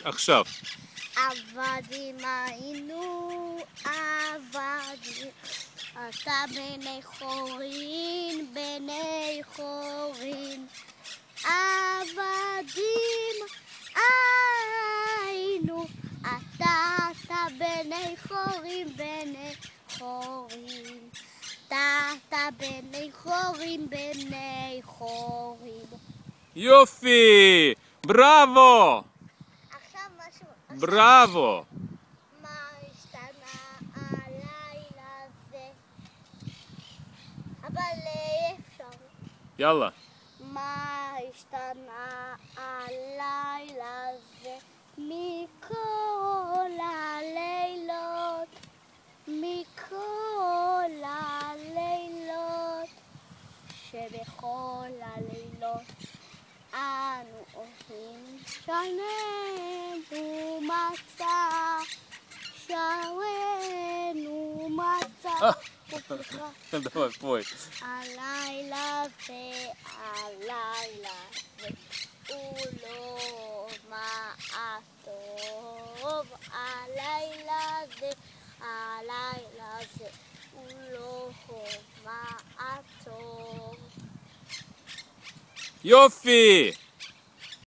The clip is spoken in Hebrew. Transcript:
עכשיו. עבדים היינו, עבדים. אתה בני חורין, בני חורין. עבדים היינו, אתה בני חורין, בני חורין. אתה בני חורין, בני חורין. יופי! בראבו! עכשיו משהו. בראבו! מה השתנה הלילה הזה? אבל אפשר. יאללה. מה השתנה הלילה הזה מכל הלילות, מכל הלילות, שבכל הלילות אנו אוהבים שלם ומצה, שרנו מצה. Давай, пой. הלילה והלילה הוא לא מעטוב, הלילה הוא לא מעטוב. יופי!